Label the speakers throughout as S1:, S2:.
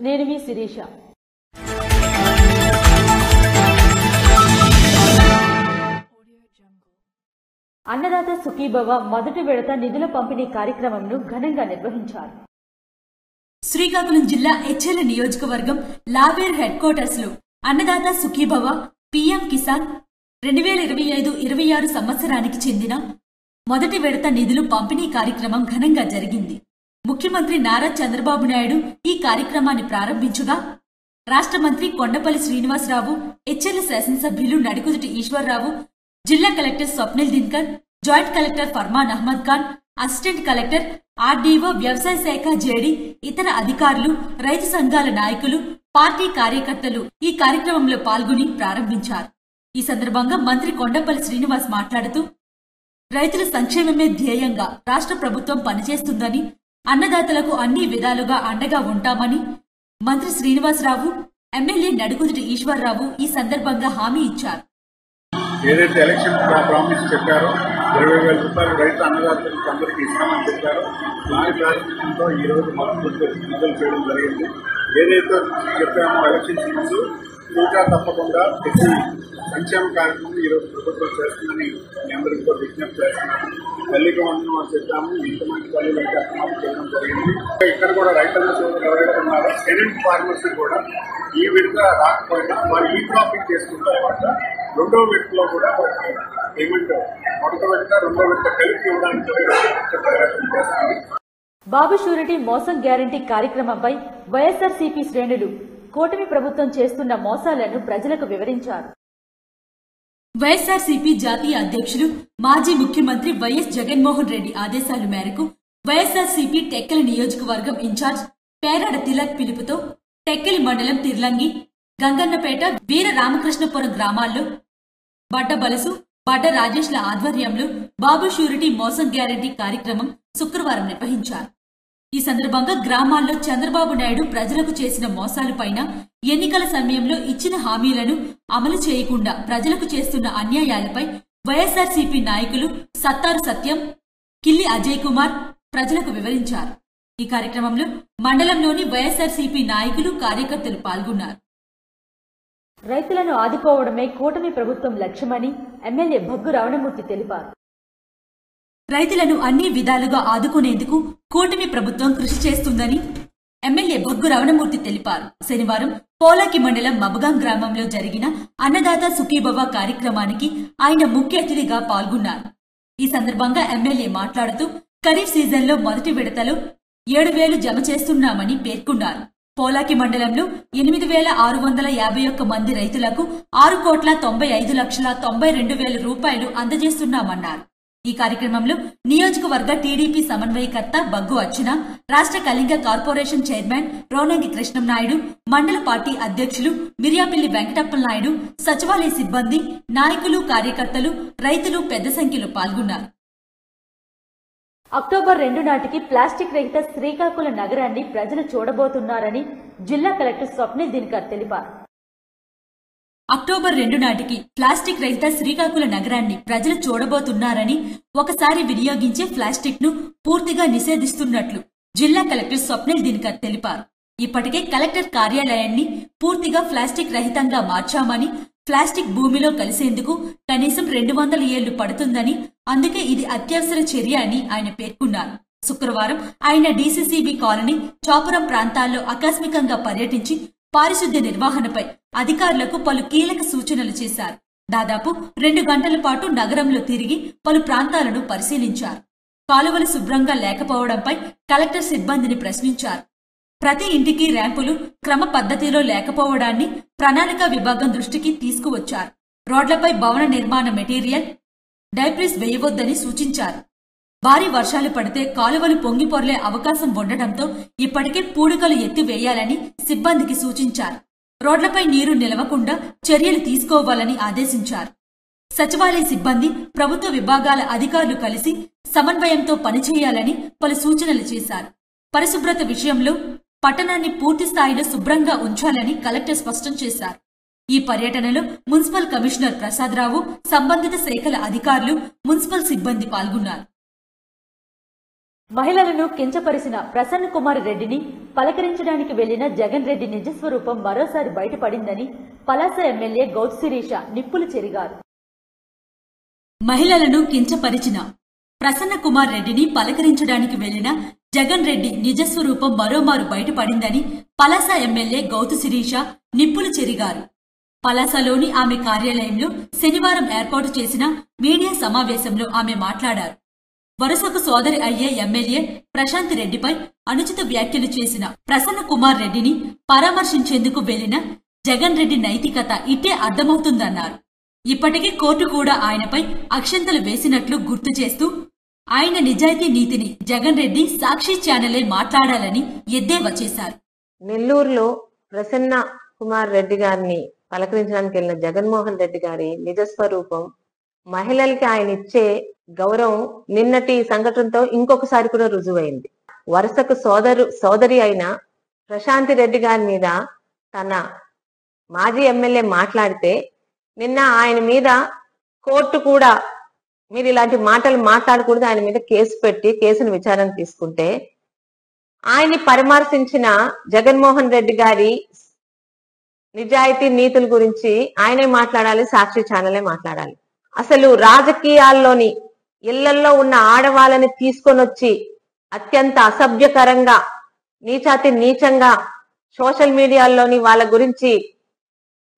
S1: నేను మీ శిరీష. అన్నదాత సుఖీభవ మొదటి విడత నిధుల పంపిణీ కార్యక్రమంను ఘనంగా నిర్వహించారు.
S2: శ్రీకాకుళం జిల్లా హెచ్ఎల్ నియోజకవర్గం లావేర్ హెడ్ క్వార్టర్స్ లో అన్నదాత సుఖీభవ పీఎం కిసాన్ 2025-26 సంవత్సరానికి చెందిన మొదటి విడత నిధులు పంపిణీ కార్యక్రమం ఘనంగా జరిగింది. ముఖ్యమంత్రి నారా చంద్రబాబు నాయుడు ఈ కార్యక్రమాన్ని ప్రారంభించగా రాష్ట్ర మంత్రి కొండపల్లి శ్రీనివాసరావు, హెచ్ఎల్ శాసనసభ్యులు నడికుదుటి ఈశ్వర్రావు, జిల్లా collector Swapnil Dinakar, joint collector Furman Ahmed Khan, assistant collector, RDO, వ్యవసాయ శాఖ జేడీ, ఇతర అధికారులు, రైతు సంఘాల నాయకులు, పార్టీ కార్యకర్తలు ఈ కార్యక్రమంలో పాల్గొని ప్రారంభించారు. ఈ సందర్భంగా మంత్రి కొండపల్లి శ్రీనివాస్ మాట్లాడుతూ రైతుల సంక్షేమమే ధ్యేయంగా రాష్ట్ర ప్రభుత్వం పనిచేస్తుందని, అన్నదాతలకు అన్ని విధాలుగా అండగా ఉంటామని మంత్రి శ్రీనివాసరావు, ఎమ్మెల్యే నడుకుదుటి ఈశ్వర్రావు ఈ సందర్భంగా హామీ ఇచ్చారు.
S3: ఏదైతే ఎలక్షన్ ప్రామిస్ చెప్పారో 20,000 రూపాయలు రైతు అన్నదాతలకు అందరికీ ఇస్తామని చెప్పారో దాని ప్రారంభంతో ఈ రోజు మొదలు చేయడం జరిగింది. ఏదైతే చెప్పామో ఎలక్షన్స్ ముందు ఇంకా తప్పకుండా ప్రతి సంక్షేమ కార్యక్రమం ఈ రోజు ప్రభుత్వం చేస్తుందని మీ అందరికీ విజ్ఞప్తి చేస్తున్నాము. తల్లికి వందనం అని చెప్పాము, ఇంతమంది తల్లికి అర్థం చేయడం జరిగింది. ఇక్కడ కూడా రైతుల సోదరులు ఎవరైతే ఉన్నారో టెనెంట్ ఫార్మర్స్ కూడా ఈ విడత రాకపోయినా వారు ఈ క్రాపింగ్ చేసుకున్న తర్వాత రెండో విడతలో కూడా పేమెంట్ మొదటి విడత రెండో విడత కలిపి ఇవ్వడానికి చేస్తుంది.
S1: బాబు షూరిటీ మోసం గ్యారంటీ కార్యక్రమంపై వైఎస్ఆర్సీపీ శ్రేణులు కూటమి ప్రభుత్వం చేస్తున్న మోసాలను ప్రజలకు వివరించారు.
S2: వైఎస్ఆర్సీపీ జాతీయ అధ్యక్షులు, మాజీ ముఖ్యమంత్రి వైఎస్ జగన్మోహన్ రెడ్డి ఆదేశాల మేరకు వైఎస్ఆర్సీపీ టెక్కలి నియోజకవర్గం ఇన్ఛార్జ్ పేరాడ తిలక్ పిలుపుతో టెక్కలి మండలం తిర్లంగి, గంగన్నపేట, వీర రామకృష్ణపురం గ్రామాల్లో బడ్డ బలసు, బడ్డ రాజేష్ల ఆధ్వర్యంలో బాబు షూరిటీ మోసం గ్యారంటీ కార్యక్రమం శుక్రవారం నిర్వహించారు. ఈ సందర్భంగా గ్రామాల్లో చంద్రబాబు నాయుడు ప్రజలకు చేసిన మోసాలపైన, ఎన్నికల సమయంలో ఇచ్చిన హామీలను అమలు చేయకుండా ప్రజలకు చేస్తున్న అన్యాయాలపై వైఎస్ఆర్సీపీ నాయకులు సత్తారు సత్యం, కిల్లి అజయ్ కుమార్ ప్రజలకు వివరించారు. ఈ కార్యక్రమంలో మండలంలోని వైఎస్ఆర్సీపీ నాయకులు, కార్యకర్తలు పాల్గొన్నారు.
S1: రైతులను ఆదుకోవడమే కూటమి ప్రభుత్వం లక్ష్యమని ఎమ్మెల్యే భగ్గు రమణమూర్తి తెలిపారు.
S2: రైతులను అన్ని విధాలుగా ఆదుకునేందుకు కూటమి ప్రభుత్వం కృషి చేస్తుందని ఎమ్మెల్యే భగ్గు రమణమూర్తి తెలిపారు. శనివారం పోలాకి మండలం మబగాం గ్రామంలో జరిగిన అన్నదాత సుఖీభవ కార్యక్రమానికి ఆయన ముఖ్య అతిథిగా పాల్గొన్నారు. ఈ సందర్భంగా ఎమ్మెల్యే మాట్లాడుతూ ఖరీఫ్ సీజన్లో మొదటి విడతలో 7,000 జమ చేస్తున్నామని పేర్కొన్నారు. పోలాకి మండలంలో 8,651 మంది రైతులకు 6,95,92,000 రూపాయలు అందజేస్తున్నామన్నారు. ఈ కార్యక్రమంలో నియోజకవర్గ టీడీపీ సమన్వయకర్త బగ్గు అర్చన, రాష్ట్ర కళింగ కార్పొరేషన్ చైర్మన్ రోనంగి కృష్ణంనాయుడు, మండల పార్టీ అధ్యక్షులు మిర్యాపిల్లి వెంకటప్పలనాయుడు, సచివాలయ సిబ్బంది, నాయకులు, కార్యకర్తలు, రైతులు పెద్ద సంఖ్యలో పాల్గొన్నారు.
S1: అక్టోబర్ 2 నాటికి ప్లాస్టిక్ రహిత శ్రీకాకుళం నగరాన్ని ప్రజలు చూడబోతున్నారని జిల్లా కలెక్టర్ స్వప్నిల్ దినకర్ తెలిపారు.
S2: అక్టోబర్ 2 నాటికి ప్లాస్టిక్ రహిత శ్రీకాకుళం నగరాన్ని ప్రజలు చూడబోతున్నారని, ఒకసారి వినియోగించే ప్లాస్టిక్ ను పూర్తిగా నిషేధిస్తున్నట్లు జిల్లా కలెక్టర్ స్వప్నిల్ దినకర్ తెలిపారు. ఇప్పటికే కలెక్టర్ కార్యాలయాన్ని పూర్తిగా ప్లాస్టిక్ రహితంగా మార్చామని, ప్లాస్టిక్ భూమిలో కలిసేందుకు కనీసం 200 ఏళ్లు పడుతుందని, అందుకే ఇది అత్యవసర చర్య అని ఆయన పేర్కొన్నారు. శుక్రవారం ఆయన డీసీసీబీ కాలనీ, చాపురం ప్రాంతాల్లో ఆకస్మికంగా పర్యటించి పారిశుద్ధ్య నిర్వహణపై అధికారులకు పలు కీలక సూచనలు చేశారు. దాదాపు 2 గంటల పాటు నగరంలో తిరిగి పలు ప్రాంతాలను పరిశీలించారు. కాలువలు శుభ్రంగా లేకపోవడంపై కలెక్టర్ సిబ్బందిని ప్రశ్నించారు. ప్రతి ఇంటికి ర్యాంపులు క్రమ పద్ధతిలో లేకపోవడాన్ని ప్రణాళిక విభాగం దృష్టికి తీసుకువచ్చారు. రోడ్లపై భవన నిర్మాణ మెటీరియల్, డైప్రీస్ వేయవద్దని సూచించారు. భారీ వర్షాలు పడితే కాలువలు పొంగిపొర్లే అవకాశం ఉండటంతో ఇప్పటికే పూడికలు ఎత్తివేయాలని సిబ్బందికి సూచించారు. రోడ్లపై నీరు నిలవకుండా చర్యలు తీసుకోవాలని ఆదేశించారు. సచివాలయ సిబ్బంది, ప్రభుత్వ విభాగాల అధికారులు కలిసి సమన్వయంతో పనిచేయాలని పలు సూచనలు చేశారు. పరిశుభ్రత విషయంలో పట్టణాన్ని పూర్తి స్థాయిలో శుభ్రంగా ఉంచాలని కలెక్టర్ స్పష్టం చేశారు. ఈ పర్యటనలో మున్సిపల్ కమిషనర్ ప్రసాదరావు, సంబంధిత శాఖల అధికారులు, మున్సిపల్ సిబ్బంది పాల్గొన్నారు.
S1: మహిళలను కించపరిచిన ప్రసన్న కుమార్ రెడ్డిని పలకరించడానికి వెళ్లిన జగన్ రెడ్డి నిజస్వరూపం మరోసారి బయటపడిందని పలాస ఎమ్మెల్యే గౌతు శిరీష నిప్పులు చెరిగారు.
S2: మహిళలను కించపరిచిన ప్రసన్న కుమార్ రెడ్డిని పలకరించడానికి వెళ్లిన జగన్ రెడ్డి నిజస్వరూపం మరోమారు బయటపడిందని పలాస ఎమ్మెల్యే గౌతు శిరీష నిప్పులు చెరిగారు. పలాసలోని ఆమె కార్యాలయంలో శనివారం ఏర్పాటు చేసిన మీడియా సమావేశంలో ఆమె మాట్లాడారు. వరుసకు సోదరి అయ్యే ఎమ్మెల్యే ప్రశాంత్ రెడ్డిపై అనుచిత వ్యాఖ్యలు చేసిన ప్రసన్న కుమార్ రెడ్డిని పరామర్శించేందుకు వెళ్లిన జగన్ రెడ్డి నైతికత ఇట్టే అర్థమవుతుందన్నారు. ఇప్పటికే కోర్టు కూడా ఆయనపై అక్షంతలు వేసినట్లు గుర్తు చేస్తూ ఆయన నిజాయితీ నీతిని జగన్ రెడ్డి సాక్షి ఛానలే మాట్లాడాలని ఎద్దేవా చేశారు.
S4: నెల్లూరులో ప్రసన్న కుమార్ రెడ్డి గారిని పలకరించడానికి వెళ్లిన జగన్మోహన్ రెడ్డి గారి నిజస్వరూపం, మహిళలకి ఆయన ఇచ్చే గౌరవం నిన్నటి సంఘటనతో ఇంకొకసారి కూడా రుజువైంది. వరుసకు సోదరి అయిన ప్రశాంత్ రెడ్డి గారి మీద తన మాజీ ఎమ్మెల్యే మాట్లాడితే నిన్న ఆయన మీద కోర్టు కూడా మీరు ఇలాంటి మాటలు మాట్లాడకూడదు, ఆయన మీద కేసు పెట్టి కేసును విచారణ తీసుకుంటే ఆయన్ని పరామర్శించిన జగన్మోహన్ రెడ్డి గారి నిజాయితీ నీతుల గురించి ఆయనే మాట్లాడాలి, సాక్షి ఛానలే మాట్లాడాలి. అసలు రాజకీయాల్లోని ఇళ్లల్లో ఉన్న ఆడవాళ్ళని తీసుకొని వచ్చి అత్యంత అసభ్యకరంగా నీచాతి నీచంగా సోషల్ మీడియాల్లోని వాళ్ళ గురించి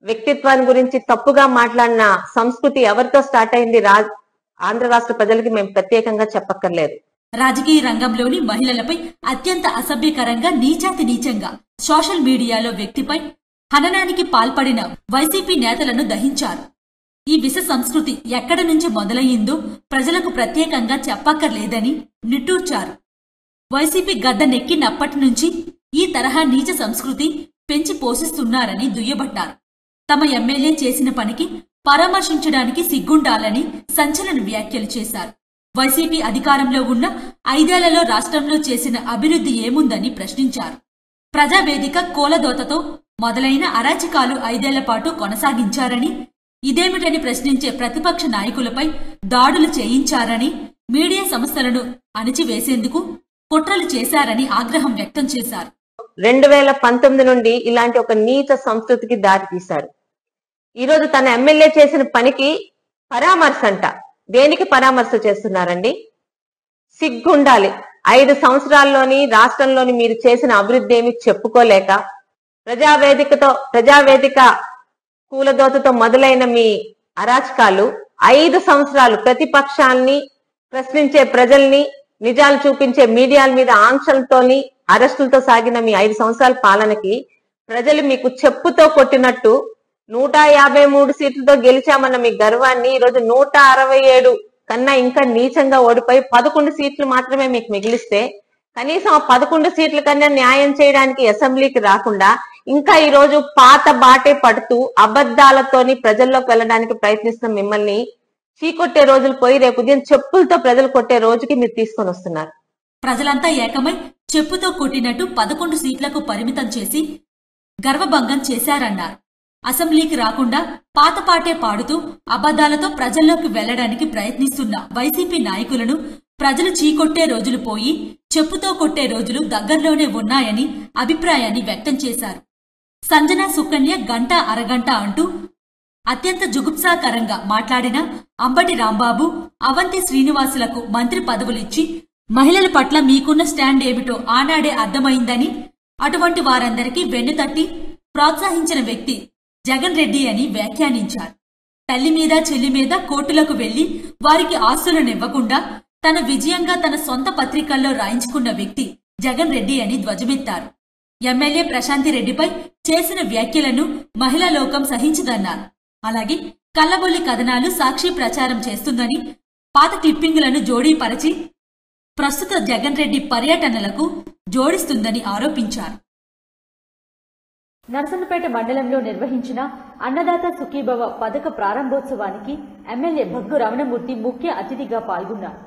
S4: వ్యక్తిత్వాన్ని గురించి తప్పుగా మాట్లాడిన సంస్కృతి ఎవరితో స్టార్ట్ అయింది ఆంధ్ర రాష్ట్ర ప్రజలకి మేము ప్రత్యేకంగా చెప్పక్కర్లేదు.
S2: రాజకీయ రంగంలోని మహిళలపై అత్యంత అసభ్యకరంగా నీచాతి నీచంగా సోషల్ మీడియాలో వ్యక్తిపై హననానికి పాల్పడిన వైసీపీ నేతలను దహించారు. ఈ విష సంస్కృతి ఎక్కడి నుంచి మొదలయ్యిందో ప్రజలకు ప్రత్యేకంగా చెప్పక్కర్లేదని నిట్టూర్చారు. వైసీపీ గద్ద నెక్కినప్పటి నుంచి ఈ తరహా నీచ సంస్కృతి పెంచి పోషిస్తున్నారని దుయ్యబట్టారు. తమ ఎమ్మెల్యే చేసిన పనికి పరామర్శించడానికి సిగ్గుండాలని సంచలన వ్యాఖ్యలు చేశారు. వైసీపీ అధికారంలో ఉన్న 5 ఏళ్లలో రాష్ట్రంలో చేసిన అభివృద్ధి ఏముందని ప్రశ్నించారు. ప్రజావేదిక కూలదోతతో మొదలైన అరాచకాలు 5 ఏళ్ల పాటు కొనసాగించారని, ఇదేమిటని ప్రశ్నించే ప్రతిపక్ష నాయకులపై దాడులు చేయించారని, మీడియా సంస్థలను అణిచివేసేందుకు కుట్రలు చేశారని ఆగ్రహం వ్యక్తం చేశారు.
S4: 2019 నుండి ఇలాంటి ఒక నీచ సంస్కృతికి దారి తీశారు. ఈరోజు తన ఎమ్మెల్యే చేసిన పనికి పరామర్శ అంట. దేనికి పరామర్శ చేస్తున్నారండి? సిగ్గుండాలి. 5 సంవత్సరాల్లోని రాష్ట్రంలోని మీరు చేసిన అభివృద్ధి ఏమి చెప్పుకోలేక ప్రజావేదిక కూలదోతతో మొదలైన మీ అరాచకాలు 5 సంవత్సరాలు ప్రతిపక్షాన్ని ప్రశ్నించే ప్రజల్ని, నిజాలు చూపించే మీడియాల మీద ఆంక్షలతోని అరెస్టులతో సాగిన మీ 5 సంవత్సరాల పాలనకి ప్రజలు మీకు చెప్పుతో కొట్టినట్టు 153 సీట్లతో గెలిచామన్న మీ గర్వాన్ని ఈరోజు 167 కన్నా ఇంకా నీచంగా ఓడిపోయి 11 సీట్లు మాత్రమే మీకు మిగిలిస్తే కనీసం ఆ 11 సీట్ల కన్నా న్యాయం చేయడానికి అసెంబ్లీకి రాకుండా ఇంకా ఈ రోజు పాత బాటే పడుతూ అబద్ధాలతోని ప్రజల్లోకి వెళ్ళడానికి ప్రయత్నిస్తున్న మిమ్మల్ని చీకొట్టే రోజులు పోయి రేపు ఉదయం చెప్పులతో ప్రజలు కొట్టే రోజుకి మీరు తీసుకొని వస్తున్నారు.
S2: ప్రజలంతా ఏకమై చెప్పుతో కొట్టినట్టు 11 సీట్లకు పరిమితం చేసి గర్వభంగం చేశారన్నారు. అసెంబ్లీకి రాకుండా పాతపాటే పాడుతూ అబద్ధాలతో ప్రజల్లోకి వెళ్లడానికి ప్రయత్నిస్తున్న వైసీపీ నాయకులను ప్రజలు చీకొట్టే రోజులు పోయి చెప్పుతో కొట్టే రోజులు దగ్గరలోనే ఉన్నాయని అభిప్రాయాన్ని వ్యక్తం చేశారు. సంజన సుకన్య గంట అరగంట అంటూ అత్యంత జుగుప్సాకరంగా మాట్లాడిన అంబటి రాంబాబు, అవంతి శ్రీనివాసులకు మంత్రి పదవులిచ్చి మహిళల పట్ల మీకున్న స్టాండ్ ఏమిటో ఆనాడే అర్థమైందని, అటువంటి వారందరికీ వెన్నుతట్టి ప్రోత్సహించిన వ్యక్తి జగన్ రెడ్డి అని వ్యాఖ్యానించారు. తల్లి మీద చెల్లి మీద కోర్టులకు వెళ్లి వారికి ఆస్తులనివ్వకుండా తన విజయంగా తన సొంత పత్రికల్లో రాయించుకున్న వ్యక్తి జగన్ రెడ్డి అని ధ్వజమెత్తారు. ఎమ్మెల్యే ప్రశాంతి రెడ్డిపై చేసిన వ్యాఖ్యలను మహిళా లోకం సహించదన్నారు. అలాగే కల్లబొల్లి కథనాలు సాక్షి ప్రచారం చేస్తుందని, పాత క్లిప్పింగులను జోడీపరచి ప్రస్తుత జగన్ రెడ్డి పర్యటనలకు జోడిస్తుందని ఆరోపించారు.
S1: నర్సన్నపేట మండలంలో నిర్వహించిన అన్నదాత సుఖీభవ పథక ప్రారంభోత్సవానికి ఎమ్మెల్యే భగ్గు రమణమూర్తి ముఖ్య అతిథిగా పాల్గొన్నారు.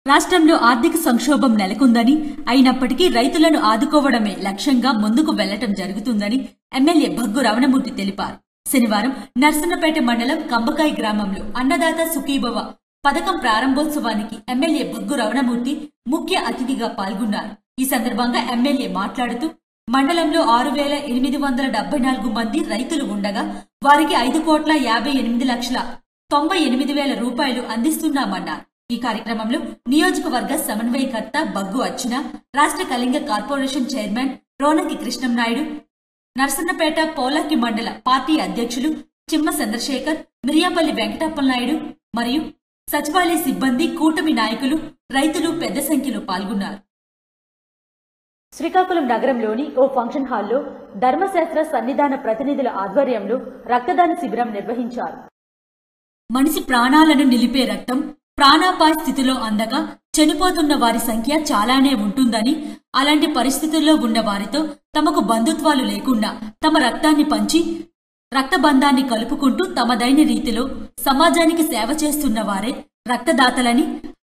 S2: రాష్ట్రంలో ఆర్థిక సంక్షోభం నెలకొందని, అయినప్పటికీ రైతులను ఆదుకోవడమే లక్ష్యంగా ముందుకు వెళ్లటం జరుగుతుందని ఎమ్మెల్యే భగ్గు రమణమూర్తి తెలిపారు. శనివారం నర్సన్నపేట మండలం కంబకాయ గ్రామంలో అన్నదాత సుఖీభవ పథకం ప్రారంభోత్సవానికి ఎమ్మెల్యే బొగ్గు రమణమూర్తి ముఖ్య అతిథిగా పాల్గొన్నారు. ఈ సందర్భంగా ఎమ్మెల్యే మాట్లాడుతూ మండలంలో 6,874 మంది రైతులు ఉండగా వారికి 5,58,98,98,000 రూపాయలు అందిస్తున్నామన్నారు. ఈ కార్యక్రమంలో నియోజకవర్గ సమన్వయకర్త బగ్గు అర్చన, రాష్ట్ర కళింగ కార్పొరేషన్ చైర్మన్ రోనకి కృష్ణంనాయుడు, నర్సన్నపేట పోలాకి మండల పార్టీ అధ్యక్షులు చిమ్మ చంద్రశేఖర్, మిరియాపల్లి వెంకటప్పలనాయుడు మరియు సచివాలయ సిబ్బంది, కూటమి నాయకులు, రైతులు పెద్ద సంఖ్యలో పాల్గొన్నారు.
S1: శ్రీకాకుళం నగరంలోని ఓ ఫంక్షన్ హాల్లో ధర్మశాస్త్ర సన్నిధాన ప్రతినిధుల ఆధ్వర్యంలో రక్తదాన శిబిరం నిర్వహించారు.
S2: మనిషి ప్రాణాలను నిలిపే రక్తం ప్రాణాపాయ స్థితిలో అందక చనిపోతున్న వారి సంఖ్య చాలానే ఉంటుందని, అలాంటి పరిస్థితుల్లో ఉన్న వారితో తమకు బంధుత్వాలు లేకుండా తమ రక్తాన్ని పంచి రక్తబంధాన్ని కలుపుకుంటూ తమదైన రీతిలో సమాజానికి సేవ చేస్తున్న వారే రక్తదాతలని,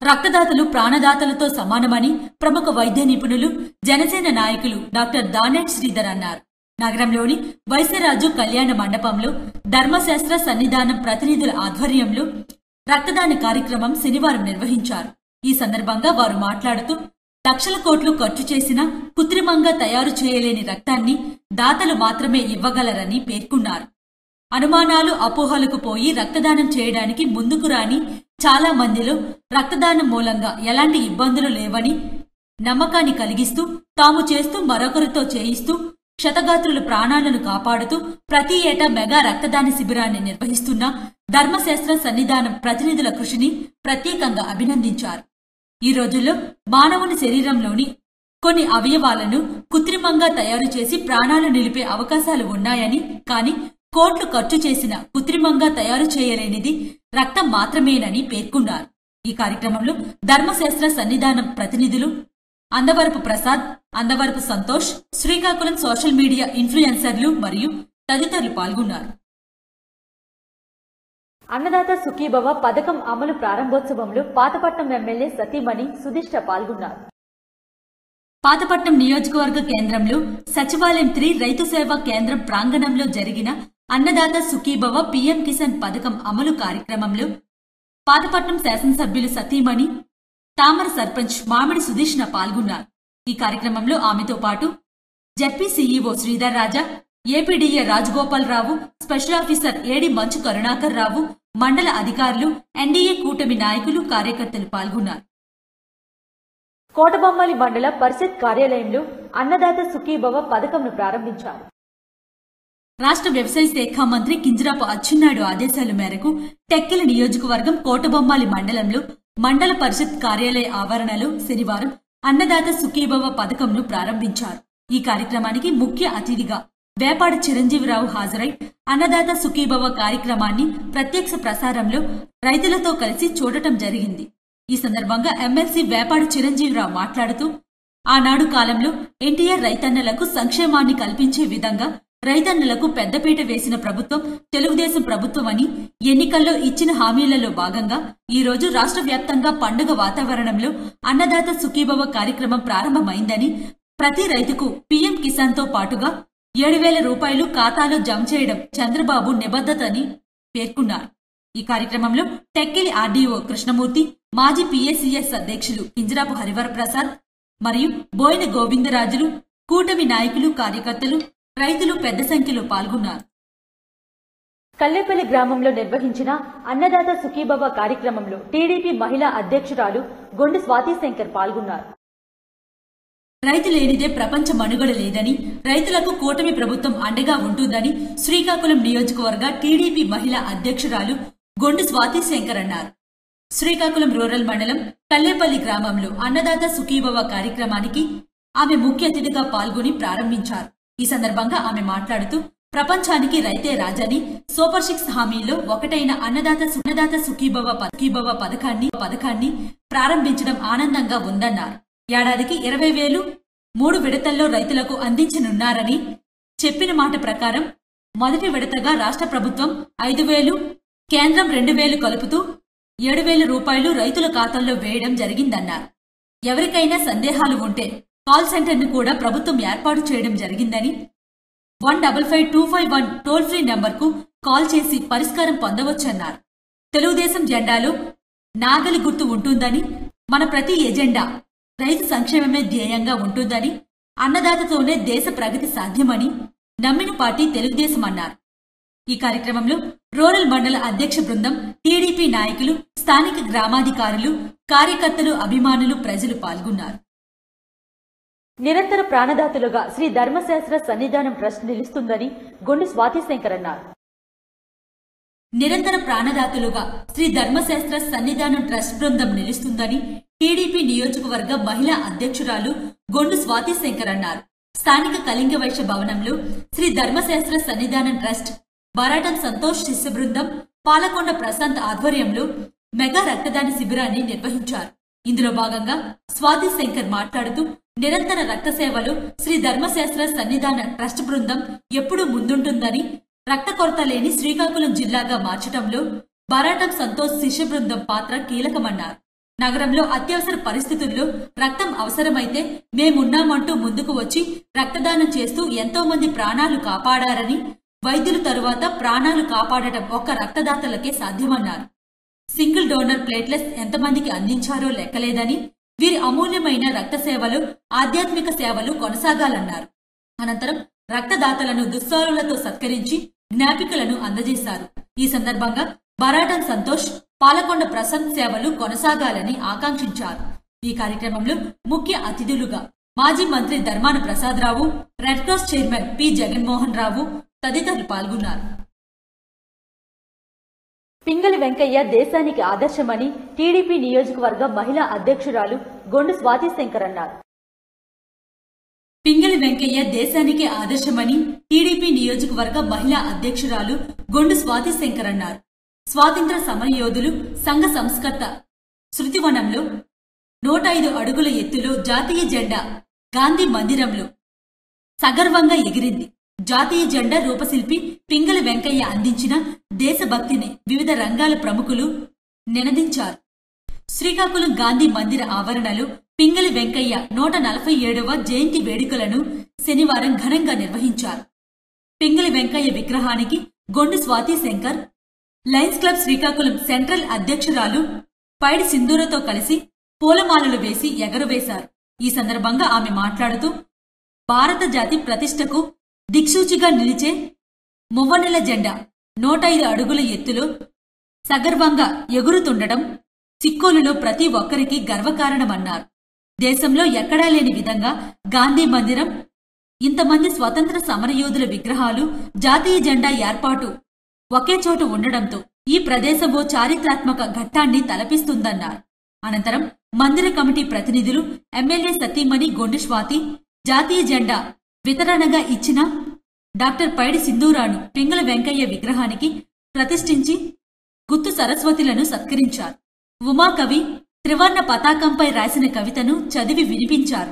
S2: రక్తదాతలు ప్రాణదాతలతో సమానమని ప్రముఖ వైద్య నిపుణులు, జనసేన నాయకులు డాక్టర్ దానేటి శ్రీధర్ అన్నారు. నగరంలోని వైశ్యరాజు కళ్యాణ మండపంలో ధర్మశాస్త్ర సన్నిధానం ప్రతినిధుల ఆధ్వర్యంలో రక్తదాన కార్యక్రమం శనివారం నిర్వహించారు. ఈ సందర్భంగా వారు మాట్లాడుతూ లక్షల కోట్లు ఖర్చు చేసినా కృత్రిమంగా తయారు చేయలేని రక్తాన్ని దాతలు మాత్రమే ఇవ్వగలరని పేర్కొన్నారు. అనుమానాలు, అపోహలకు పోయి రక్తదానం చేయడానికి ముందుకు రాని చాలా మందిలో రక్తదానం మూలంగా ఎలాంటి ఇబ్బందులు లేవని నమ్మకాన్ని కలిగిస్తూ తాము చేస్తూ మరొకరితో చేయిస్తూ క్షతగాత్రుల ప్రాణాలను కాపాడుతూ ప్రతి ఏటా మెగా రక్తదాన శిబిరాన్ని నిర్వహిస్తున్న ధర్మశాస్త్ర సన్నిధానం ప్రతినిధుల కృషిని ప్రత్యేకంగా అభినందించారు. ఈ రోజుల్లో మానవుని శరీరంలోని కొన్ని అవయవాలను కృత్రిమంగా తయారు చేసి ప్రాణాలు నిలిపే అవకాశాలు ఉన్నాయని, కానీ కోట్లు ఖర్చు చేసిన కృత్రిమంగా తయారు చేయలేనిది రక్తం మాత్రమేనని పేర్కొన్నారు. ఈ కార్యక్రమంలో ధర్మశాస్త్ర సన్నిధానం ప్రతినిధులు అందవరపు ప్రసాద్, అందవరపు సంతోష్, శ్రీకాకుళం సోషల్ మీడియా ఇన్ఫ్లుయెన్సర్లు మరియు తదితరులు పాల్గొన్నారు.
S1: అన్నదాత సుఖీభవ పథకం అమలు ప్రారంభోత్సవంలో పాతపట్నం ఎమ్మెల్యే సతీమణి సుధిష్ట పాల్గొన్నారు.
S2: పాతపట్నం నియోజకవర్గ కేంద్రంలో సచివాలయం 3 రైతు సేవా కేంద్రం ప్రాంగణంలో జరిగిన అన్నదాత సుఖీభవ పీఎం కిసాన్ పథకం అమలు కార్యక్రమంలో పాతపట్నం శాసనసభ్యులు సతీమణి, తామర సర్పంచ్ మామిడి సుధీష్ణ పాల్గొన్నారు. ఈ కార్యక్రమంలో ఆమెతో పాటు జడ్పీ సీఈఓ శ్రీధర్ రాజా, ఏపీడీఏ రాజగోపాలరావు, స్పెషల్ ఆఫీసర్ ఏడి మంచు కరుణాకర్ రావు, మండల అధికారులు, ఎన్డీఏ కూటమి నాయకులు, కార్యకర్తలు పాల్గొన్నారు.
S1: కోటబొమ్మాలి మండల పరిషత్ కార్యాలయంలో అన్నదాత సుఖీభవ పథకంను ప్రారంభించారు.
S2: రాష్ట్ర వ్యవసాయ శాఖ మంత్రి కింజరాపు అచ్చెన్నాయుడు ఆదేశాల మేరకు టెక్కెల నియోజకవర్గం కోటబొమ్మాలి మండలంలో మండల పరిషత్ కార్యాలయ ఆవరణలో శనివారం అన్నదాత సుఖీభవ పథకంను ప్రారంభించారు. ఈ కార్యక్రమానికి ముఖ్య అతిథిగా వేపాడ చిరంజీవిరావు హాజరై అన్నదాత సుఖీభవ కార్యక్రమాన్ని ప్రత్యక్ష ప్రసారంలో రైతులతో కలిసి చూడటం జరిగింది. ఈ సందర్భంగా ఎమ్మెల్సీ వేపాడ చిరంజీవిరావు మాట్లాడుతూ ఆనాడు కాలంలో ఎన్టీఆర్ రైతన్నలకు సంక్షేమాన్ని కల్పించే విధంగా రైతన్నలకు పెద్దపీట వేసిన ప్రభుత్వం తెలుగుదేశం ప్రభుత్వం అని, ఎన్నికల్లో ఇచ్చిన హామీలలో భాగంగా ఈ రోజు రాష్ట్ర వ్యాప్తంగా పండుగ వాతావరణంలో అన్నదాత సుఖీభవ కార్యక్రమం ప్రారంభమైందని, ప్రతి రైతుకు పీఎం కిసాన్ తో పాటుగా 7,000 రూపాయలు ఖాతాలో జమ చేయడం చంద్రబాబు నిబద్ధతని పేర్కొన్నారు. ఈ కార్యక్రమంలో టెక్కిలి ఆర్డీఓ కృష్ణమూర్తి, మాజీ పీఏసీఎస్ అధ్యక్షులు కింజరాపు హరివరప్రసాద్ మరియు బోయిన గోవిందరాజులు, కూటమి నాయకులు, కార్యకర్తలు, రైతులు పెద్ద సంఖ్యలో పాల్గొన్నారు.
S1: కల్లేపల్లి గ్రామంలో నిర్వహించిన అన్నదాత సుఖీభవ కార్యక్రమంలో టీడీపీ మహిళా అధ్యక్షురాలు గొండు స్వాతిశంకర్ పాల్గొన్నారు.
S2: రైతు లేనిదే ప్రపంచ మనుగడ లేదని, రైతులకు కూటమి ప్రభుత్వం అండగా ఉంటుందని శ్రీకాకుళం నియోజకవర్గ టీడీపీ మహిళా అధ్యక్షురాలు గొండు స్వాతిశంకర్ అన్నారు. శ్రీకాకుళం రూరల్ మండలం కల్లేపల్లి గ్రామంలో అన్నదాత సుఖీభవ కార్యక్రమానికి ఆమె ముఖ్య అతిథిగా పాల్గొని ప్రారంభించారు. ఈ సందర్భంగా ఆమె మాట్లాడుతూ ప్రపంచానికి రైతే రాజని, సూపర్ 6 హామీలో ఒకటైన అన్నదాత సుఖీభవ పథకాన్ని ప్రారంభించడం ఆనందంగా ఉందన్నారు. ఏడాదికి 20,000 3 విడతల్లో రైతులకు అందించనున్నారని చెప్పిన మాట ప్రకారం మొదటి విడతగా రాష్ట్ర ప్రభుత్వం 5,000, కేంద్రం 2,000 కలుపుతూ 7,000 రూపాయలు రైతుల ఖాతాల్లో వేయడం జరిగిందన్నారు. ఎవరికైనా సందేహాలు ఉంటే కాల్ సెంటర్ను కూడా ప్రభుత్వం ఏర్పాటు చేయడం జరిగిందని, 155-251 టోల్ ఫ్రీ నంబర్కు కాల్ చేసి పరిష్కారం పొందవచ్చన్నారు. తెలుగుదేశం జెండాలో నాగలి గుర్తు ఉంటుందని, మన ప్రతి ఎజెండా రైతు సంక్షేమమే ధ్యేయంగా ఉంటుందని, అన్నదాతతోనే దేశ ప్రగతి సాధ్యమని నమ్మిన పార్టీ తెలుగుదేశం అన్నారు. ఈ కార్యక్రమంలో రూరల్ మండల అధ్యక్ష బృందం, టీడీపీ నాయకులు, స్థానిక గ్రామాధికారులు, కార్యకర్తలు, అభిమానులు, ప్రజలు పాల్గొన్నారు.
S1: నిరంతర ప్రాణదాతలుగా శ్రీ ధర్మశాస్త్ర సన్నిధానం ట్రస్ట్ నిలుస్తుందని గొండు స్వాతిశంకర్ అన్నారు.
S2: నిరంతర ప్రాణదాతలుగా శ్రీ ధర్మశాస్త్ర సన్నిధానం ట్రస్ట్ బృందం నిలుస్తుందని టీడీపీ నియోజకవర్గ మహిళా అధ్యక్షురాలు గొండు స్వాతిశంకర్ అన్నారు. స్థానిక కళింగ వైశ్య భవనంలో శ్రీ ధర్మశాస్త్ర సన్నిధానం ట్రస్ట్, బారాటం సంతోష్ శిష్య బృందం, పాలకొండ ప్రశాంత్ ఆధ్వర్యంలో మెగా రక్తదాన శిబిరాన్ని నిర్వహించారు. ఇందులో భాగంగా స్వాతిశంకర్ మాట్లాడుతూ, నిరంతర రక్త సేవలో శ్రీ ధర్మశాస్త్ర సన్నిధాన ట్రస్ట్ బృందం ఎప్పుడూ ముందుంటుందని, రక్త కొరత లేని శ్రీకాకుళం జిల్లాగా మార్చడంలో బారాటం సంతోష్ శిష్య బృందం పాత్ర కీలకమన్నారు. నగరంలో అత్యవసర పరిస్థితుల్లో రక్తం అవసరమైతే మేమున్నామంటూ ముందుకు వచ్చి రక్తదానం చేస్తూ ఎంతో మంది ప్రాణాలు కాపాడారని, వైద్యుల తరువాత ప్రాణాలు కాపాడటం ఒక్క రక్తదాతలకే సాధ్యమన్నారు. సింగిల్ డోనర్ ప్లేట్లెస్ ఎంతమందికి అందించారో లెక్కలేదని, వీరి అమూల్యమైన రక్త సేవలు, ఆధ్యాత్మిక సేవలు కొనసాగాలన్నారు. అనంతరం రక్తదాతలను దుస్సాలులతో సత్కరించి జ్ఞాపికలను అందజేశారు. ఈ సందర్భంగా బారాటం సంతోష్, పాలకొండ ప్రశాంత్ సేవలు కొనసాగాలని ఆకాంక్షించారు. ఈ కార్యక్రమంలో ముఖ్య అతిథులుగా మాజీ మంత్రి Dharmana Prasadarao, red cross chairman P Jaganmohan Rao తదితరులు పాల్గొన్నారు.
S1: పింగళి వెంకయ్య దేశానికి ఆదర్శమని టీడీపీ నియోజకవర్గ మహిళా అధ్యక్షురాలు గొండు స్వాతిశంకర్ అన్నారు.
S2: పింగళి వెంకయ్య దేశానికి ఆదర్శమని టీడీపీ నియోజకవర్గ మహిళా అధ్యక్షురాలు గొండు స్వాతిశంకర్ అన్నారు. స్వాతంత్ర సమరయోధులు, సంఘ సంస్కర్త శృతివనంలో 105 అడుగుల ఎత్తులో జాతీయ జెండా గాంధీ మందిరంలో సగర్వంగా ఎగిరింది. జాతీయ జెండా రూపశిల్పి పింగళి వెంకయ్య అందించిన దేశభక్తిని వివిధ రంగాల ప్రముఖులు నినదించారు. శ్రీకాకుళం గాంధీ మందిర ఆవరణలో పింగళి వెంకయ్య 147వ జయంతి వేడుకలను శనివారం ఘనంగా నిర్వహించారు. పింగళి వెంకయ్య విగ్రహానికి Gondu Swathishankar, lions club Srikakulam central అధ్యక్షురాలు పైడి సింధూరతో కలిసి పూలమాలలు వేసి ఎగరవేశారు. ఈ సందర్భంగా ఆమె మాట్లాడుతూ, భారత జాతి ప్రతిష్టకు దిక్సూచిగా నిలిచే మువ్వనెల జెండా 105 అడుగుల ఎత్తులో సగర్వంగా ఎగురుతుండటం సిక్కోలులో ప్రతి ఒక్కరికి గర్వకారణమన్నారు. దేశంలో ఎక్కడా లేని విధంగా గాంధీ మందిరం, ఇంతమంది స్వతంత్ర సమరయోధుల విగ్రహాలు, జాతీయ జెండా ఏర్పాటు ఒకే చోటు ఉండడంతో ఈ ప్రదేశమో చారిత్రాత్మక ఘట్టాన్ని తలపిస్తుందన్నారు. అనంతరం మందిర కమిటీ ప్రతినిధులు, ఎమ్మెల్యే సతీమణి గొండు స్వాతి జాతీయ జెండా వితరణగా ఇచ్చిన డాక్టర్ పైడి సింధూరాను పింగళి వెంకయ్య విగ్రహానికి ప్రతిష్ఠించి గుత్తు సరస్వతులను సత్కరించారు. ఉమాకవి త్రివర్ణ పతాకంపై రాసిన కవితను చదివి వినిపించారు.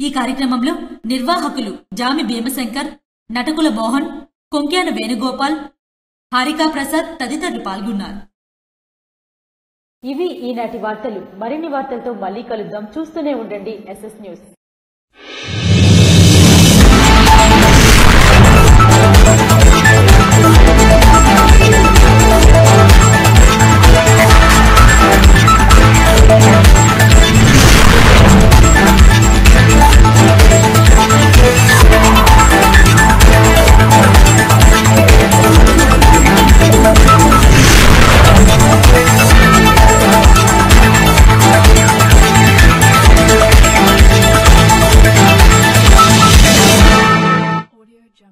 S2: ఈ కార్యక్రమంలో నిర్వాహకులు జామి భీమశంకర్, నటకుల మోహన్, కొంక్యాన వేణుగోపాల్, హారికా ప్రసాద్ తదితరులు పాల్గొన్నారు.
S1: ఇవి ఈనాటి వార్తలు. మరిన్ని వార్తలతో మళ్ళీ కలుద్దాం. చూస్తూనే ఉండండి SS న్యూస్.